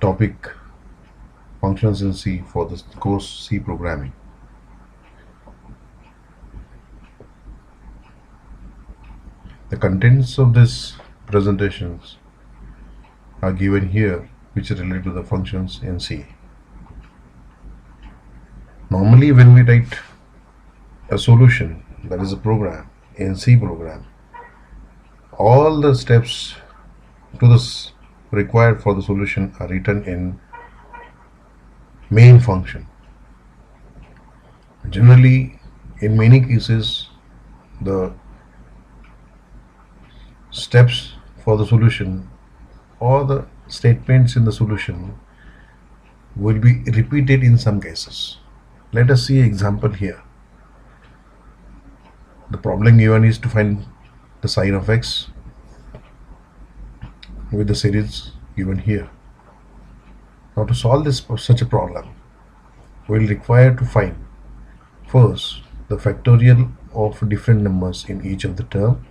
topic functions in C for this course C programming. The contents of this presentations are given here, which are related to the functions in C. Normally when we write a solution, that is a program in C program, all the steps to this required for the solution are written in main function. Generally, in many cases, the steps for the solution or the statements in the solution will be repeated in some cases. Let us see an example here. The problem given is to find the sine of x with the series given here. Now to solve this such a problem, we will require to find first the factorial of different numbers in each of the term.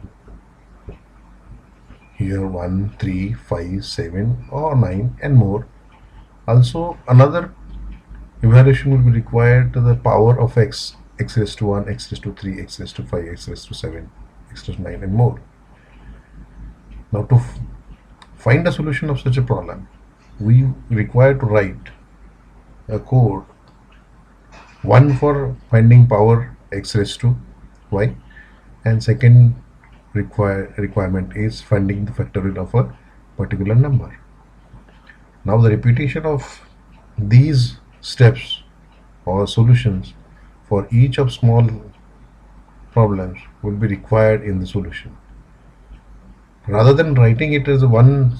Here 1, 3, 5, 7 or 9 and more. Also another evaluation will be required to the power of x, x raised to 1, x raised to 3, x raised to 5, x raised to 7, x raised to 9 and more. Now to find a solution of such a problem, we require to write a code, one for finding power x raised to y, and second requirement is finding the factorial of a particular number. Now the repetition of these steps or solutions for each of small problems will be required in the solution. Rather than writing it as one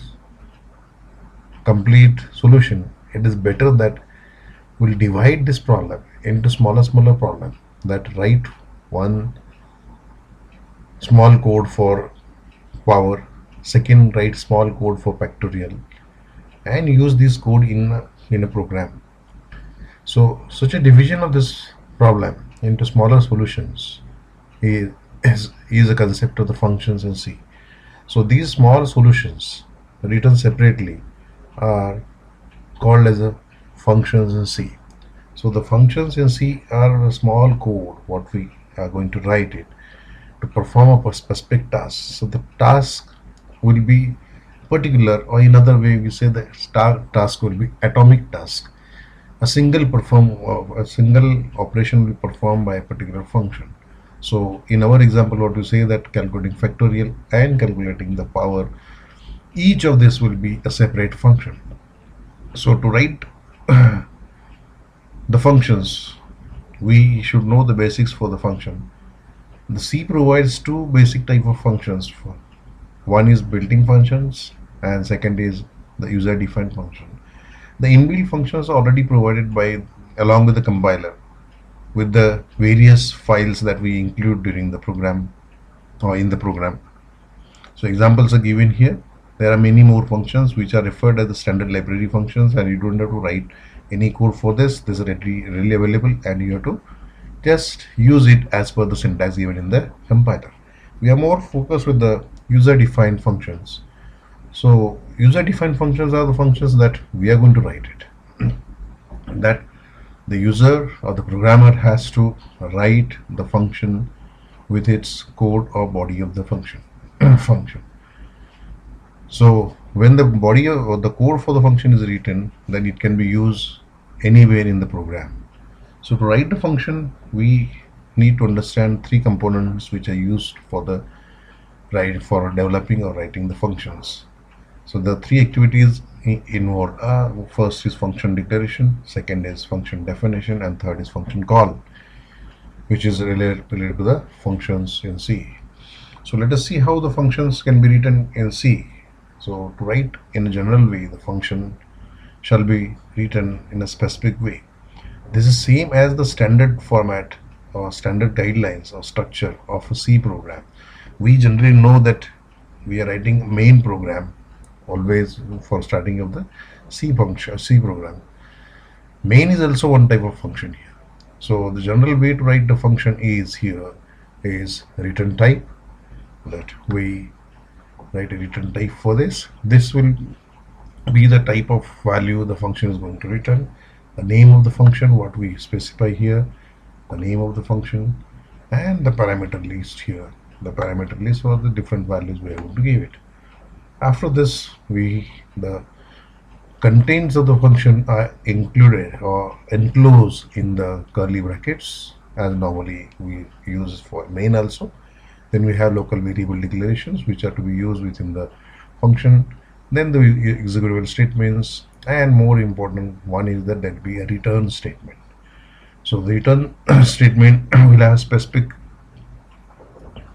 complete solution, it is better that we'll divide this problem into smaller problems, that write one small code for power, second write small code for factorial, and use this code in a program. So such a division of this problem into smaller solutions is a concept of the functions in C. So these small solutions written separately are called as a functions in C. So the functions in C are a small code what we are going to write it to perform a specific task. So the task will be particular, or in other way we say the task will be atomic task. A single operation will be performed by a particular function. So in our example, what you say that calculating factorial and calculating the power, each of this will be a separate function. So to write the functions, we should know the basics for the function. The C provides two basic type of functions. One is built-in functions and second is the user-defined function. The inbuilt functions are already provided by along with the compiler with the various files that we include during the program or in the program. So examples are given here. There are many more functions which are referred as the standard library functions, and you don't have to write any code for this. This is readily available and you have to just use it as per the syntax given in the compiler. We are more focused with the user-defined functions. So user-defined functions are the functions that we are going to write it. That the user or the programmer has to write the function with its code or body of the function. So when the body or the code for the function is written, then it can be used anywhere in the program. So to write the function, we need to understand three components which are used for developing or writing the functions. So the three activities involved are, first is function declaration, second is function definition, and third is function call, which is related to the functions in C. So let us see how the functions can be written in C. So to write in a general way, the function shall be written in a specific way. This is same as the standard format or standard guidelines or structure of a C program. We generally know that we are writing main program always for starting of the C program. Main is also one type of function here. So the general way to write the function is here is return type, that we write a return type for this. This will be the type of value the function is going to return, the name of the function, what we specify here, the name of the function, and the parameter list here. The parameter list for the different values we are going to give it. After this, the contents of the function are included or enclosed in the curly brackets as normally we use for main also. Then we have local variable declarations which are to be used within the function. Then the executable statements, and more important one is that there will be a return statement. So the return statement will have specific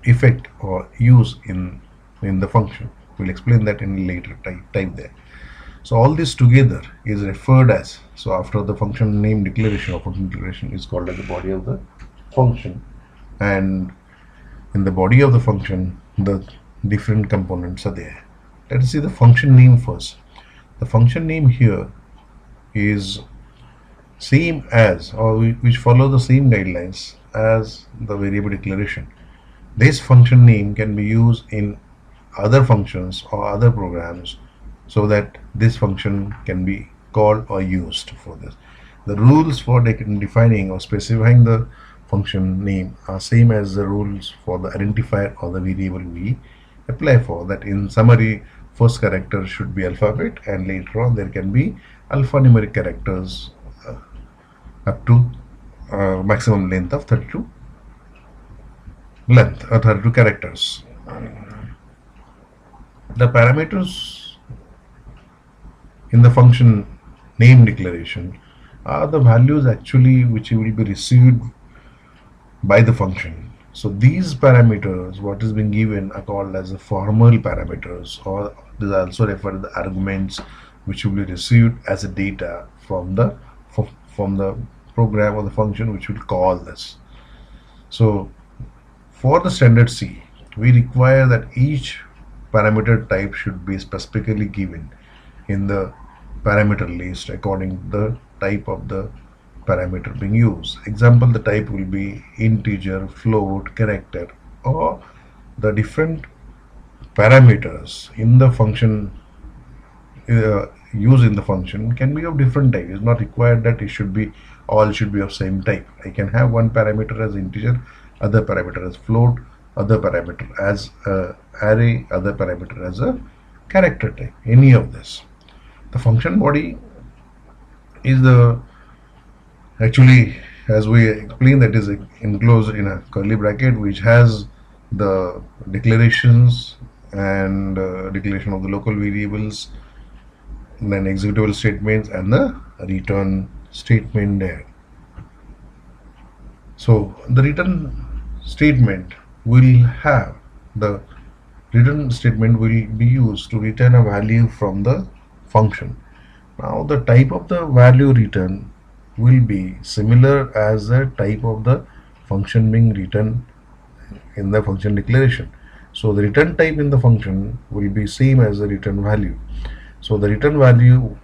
effect or use in the function. We'll explain that in later type there. So all this together is referred as, so after the function name declaration or function declaration is called as the body of the function, and in the body of the function the different components are there. Let us see the function name first. The function name here is same as, or which follow the same guidelines as the variable declaration. This function name can be used in other functions or other programs so that this function can be called or used for this. The rules for defining or specifying the function name are same as the rules for the identifier or the variable we apply for. That in summary, first character should be alphabet, and later on there can be alphanumeric characters up to maximum length of 32 characters. The parameters in the function name declaration are the values actually which will be received by the function. So these parameters, what is being given, are called as the formal parameters, or these are also referred to the arguments which will be received as a data from the program or the function which will call this. So for the standard C, we require that each parameter type should be specifically given in the parameter list according to the type of the parameter being used. Example, the type will be integer, float, character, or the different parameters in the function used in the function can be of different type. It's not required that it should be all should be of same type. I can have one parameter as integer, other parameter as float, other parameter as array, other parameter as a character type, any of this. The function body is the actually, as we explained, that is enclosed in a curly bracket which has the declarations and declaration of the local variables, and then executable statements and the return statement there. So the return statement will be used to return a value from the function. Now the type of the value return will be similar as the type of the function being written in the function declaration. So the return type in the function will be same as the return value. So the return value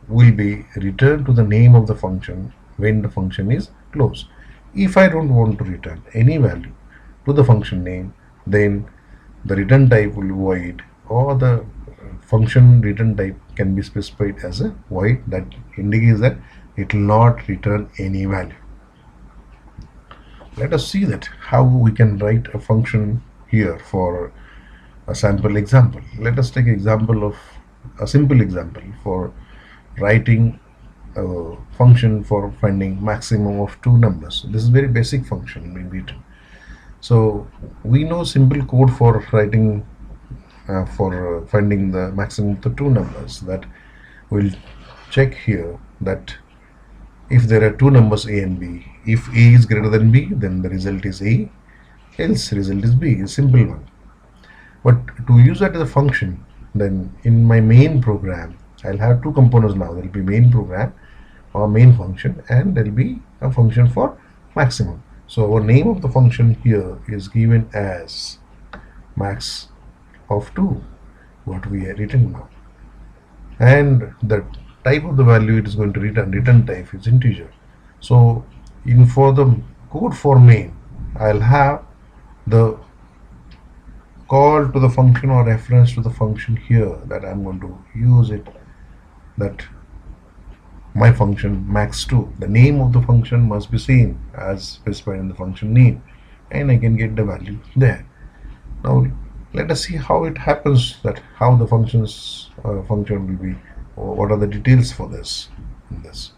will be returned to the name of the function when the function is closed. If I don't want to return any value to the function name, then the return type will be void, or the function return type can be specified as a void, that indicates that it will not return any value. Let us see that how we can write a function here for a sample example. Let us take example of a simple example for writing a function for finding maximum of two numbers. This is very basic function being written. So we know simple code for writing for finding the maximum of the two numbers. That we'll check here that if there are two numbers a and b, if a is greater than b, then the result is a, else result is b. It's a simple one. But to use that as a function, then in my main program I'll have two components now. There will be main program or main function, and there will be a function for maximum. So our name of the function here is given as max of 2, what we are written now, and the type of the value it is going to return type is integer. So for the code for main, I'll have the call to the function or reference to the function here that I'm going to use it that my function max2, the name of the function must be same as specified in the function name, and I can get the value there. Now let us see how it happens, that how the function will be, or what are the details for this in this.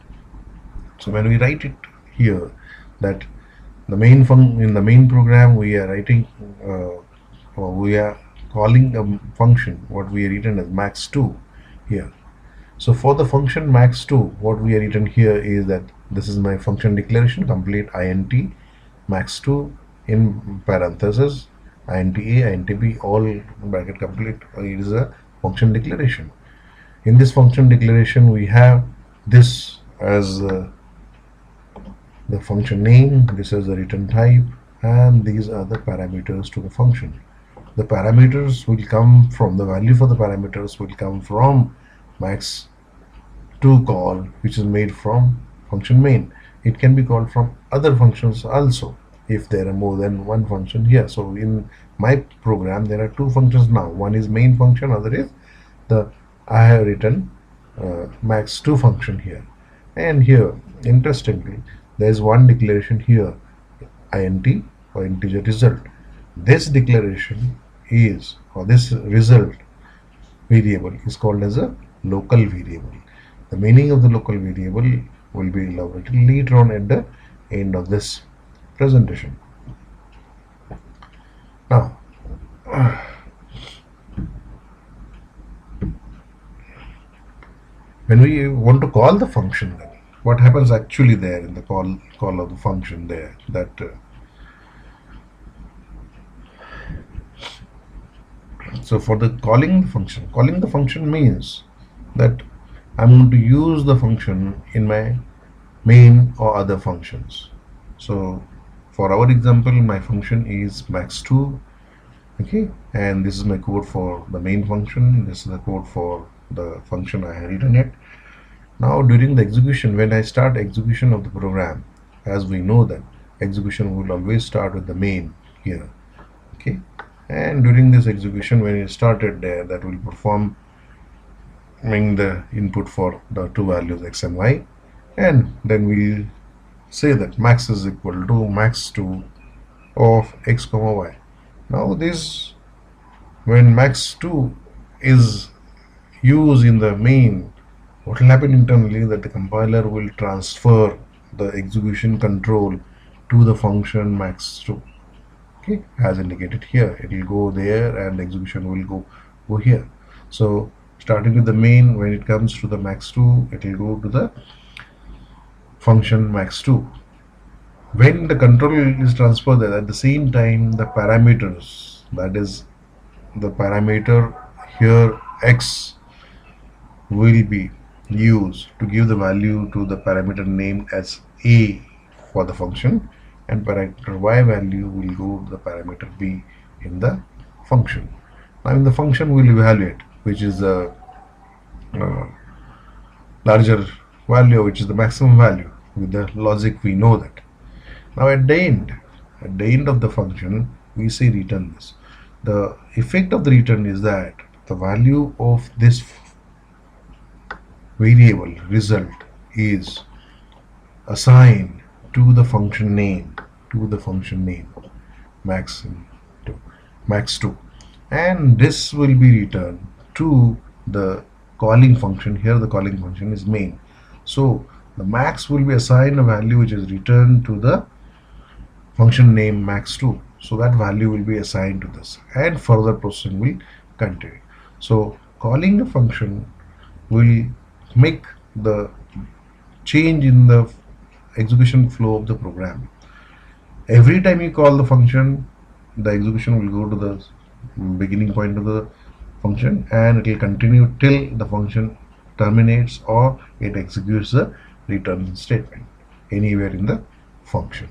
So when we write it here, that the in the main program we are writing or we are calling a function what we are written as max2 here. So for the function max2, what we are written here is that this is my function declaration, complete int max2 in parentheses int a, int b, all bracket complete. It is a function declaration. In this function declaration, we have this as the function name, this is the return type, and these are the parameters to the function. The parameters will come from, the value for the parameters will come from max2 call, which is made from function main. It can be called from other functions also if there are more than one function here. So in my program there are two functions now. One is main function, other is the I have written max2 function here. And here interestingly there is one declaration here, int or integer result. This declaration is, or this result variable is called as a local variable. The meaning of the local variable will be elaborated later on at the end of this presentation. Now when we want to call the function, then what happens actually there in the call of the function there, that so for the calling the function means that I'm going to use the function in my main or other functions. So for our example, my function is max2, okay, and this is my code for the main function, this is the code for the function I have written it. Now during the execution, when I start execution of the program, as we know that execution will always start with the main here, okay, and during this execution when it started there, that will perform the input for the two values x and y, and then we'll say that max is equal to max2 of x comma y. Now this, when max2 is used in the main, what will happen internally, that the compiler will transfer the execution control to the function max2, okay, as indicated here. It will go there and the execution will go here. So starting with the main, when it comes to the max2, it will go to the function max2. When the control is transferred there, at the same time the parameters, that is the parameter here x, will be used to give the value to the parameter name as a for the function, and parameter y value will go to the parameter b in the function. Now in the function we'll evaluate which is the larger value, which is the maximum value. With the logic we know that. Now at the end of the function we say return this. The effect of the return is that the value of this variable result is assigned to the function name, max2, and this will be returned to the calling function. Here the calling function is main, so the max will be assigned a value which is returned to the function name max2, so that value will be assigned to this, and further processing will continue. So calling the function will make the change in the execution flow of the program. Every time you call the function, the execution will go to the beginning point of the function, and it will continue till the function terminates or it executes the return statement anywhere in the function.